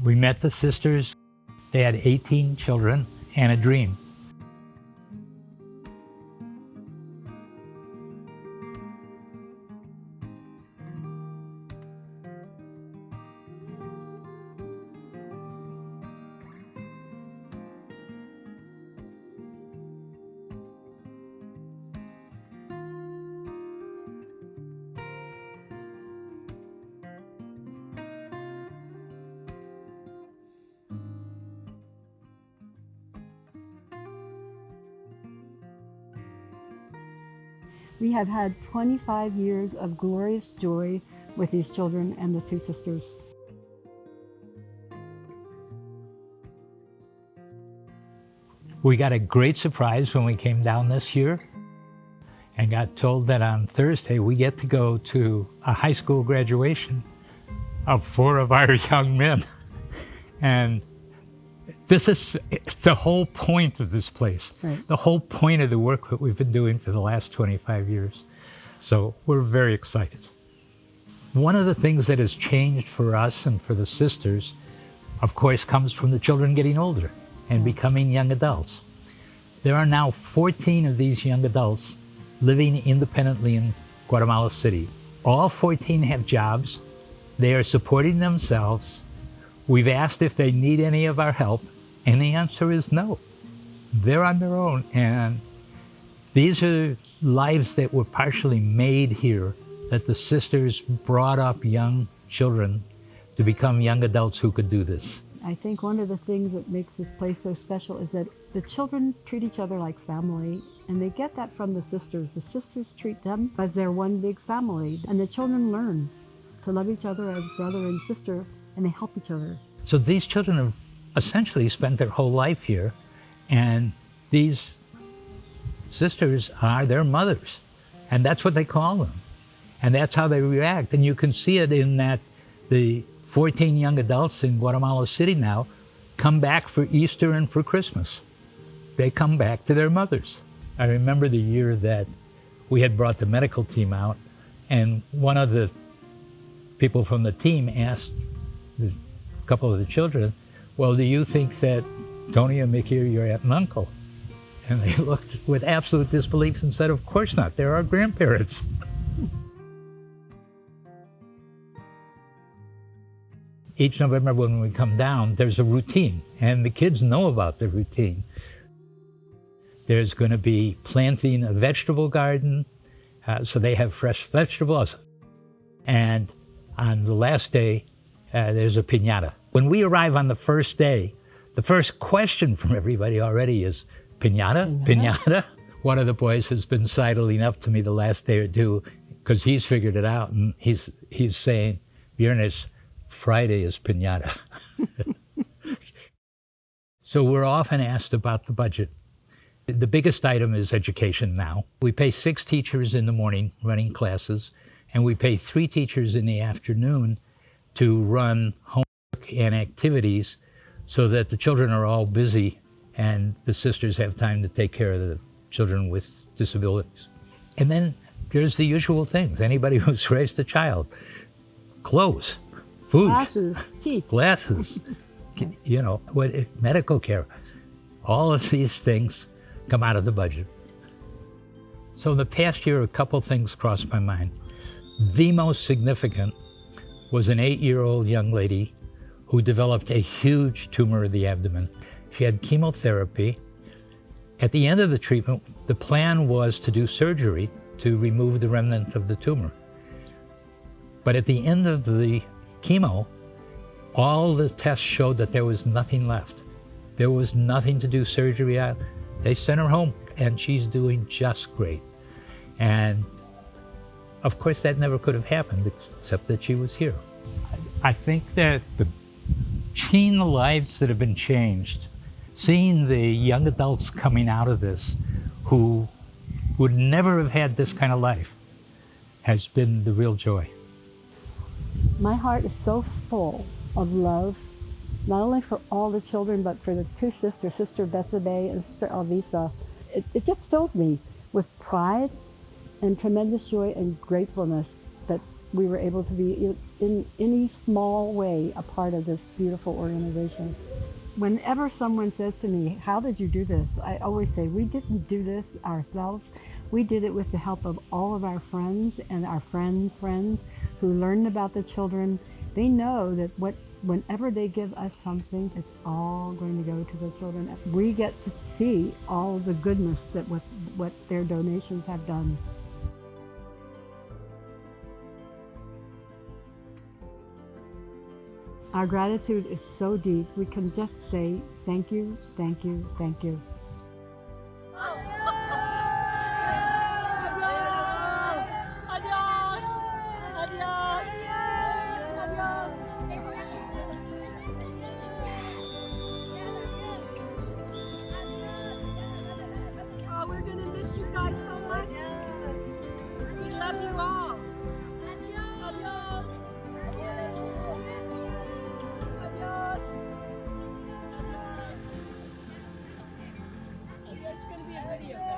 We met the sisters. They had 18 children and a dream. We have had 25 years of glorious joy with these children and the two sisters. We got a great surprise when we came down this year and got told that on Thursday we get to go to a high school graduation of 4 of our young men. And this is the whole point of this place, Right. The whole point of the work that we've been doing for the last 25 years. So we're very excited. One of the things that has changed for us and for the sisters, of course, comes from the children getting older and becoming young adults. There are now 14 of these young adults living independently in Guatemala City. All 14 have jobs. They are supporting themselves. We've asked if they need any of our help, and the answer is no. They're on their own, and these are lives that were partially made here, that the sisters brought up young children to become young adults who could do this. I think one of the things that makes this place so special is that the children treat each other like family, and they get that from the sisters. The sisters treat them as their one big family, and the children learn to love each other as brother and sister, and they help each other. So these children have essentially spent their whole life here, and these sisters are their mothers, and that's what they call them, and that's how they react. And you can see it in that the 14 young adults in Guatemala City now come back for Easter and for Christmas. They come back to their mothers. I remember the year that we had brought the medical team out, and one of the people from the team asked a couple of the children, well, do you think that Tony and Mickey are your aunt and uncle? And they looked with absolute disbelief and said, of course not, they're our grandparents. Each November when we come down, there's a routine, and the kids know about the routine. There's going to be planting a vegetable garden, so they have fresh vegetables. And on the last day, there's a piñata. When we arrive on the first day, the first question from everybody already is, piñata? Piñata? One of the boys has been sidling up to me the last day or two because he's figured it out, and he's saying, Viernes, Friday is piñata. So we're often asked about the budget. The biggest item is education now. We pay 6 teachers in the morning running classes, and we pay 3 teachers in the afternoon to run homework and activities so that the children are all busy and the sisters have time to take care of the children with disabilities. And then there's the usual things. Anybody who's raised a child, clothes, food, Glasses, teeth. glasses, medical care. All of these things come out of the budget. So in the past year, a couple things crossed my mind. The most significant was an 8-year-old young lady who developed a huge tumor of the abdomen. She had chemotherapy. At the end of the treatment, the plan was to do surgery to remove the remnant of the tumor. But at the end of the chemo, all the tests showed that there was nothing left. There was nothing to do surgery on. They sent her home, and she's doing just great. And of course, that never could have happened except that she was here. I think that seeing the lives that have been changed, seeing the young adults coming out of this who would never have had this kind of life, has been the real joy. My heart is so full of love, not only for all the children, but for the 2 sisters, Sister Bethabe and Sister Alvisa. It just fills me with pride and tremendous joy and gratefulness that we were able to be in any small way a part of this beautiful organization. Whenever someone says to me, how did you do this? I always say, we didn't do this ourselves. We did it with the help of all of our friends and our friends' friends who learned about the children. They know that whenever they give us something, it's all going to go to the children. We get to see all the goodness that what their donations have done. Our gratitude is so deep, we can just say thank you, thank you, thank you. Oh, we're gonna miss you guys so much. We love you all. Adios. Adios. Adios. It's gonna be a video.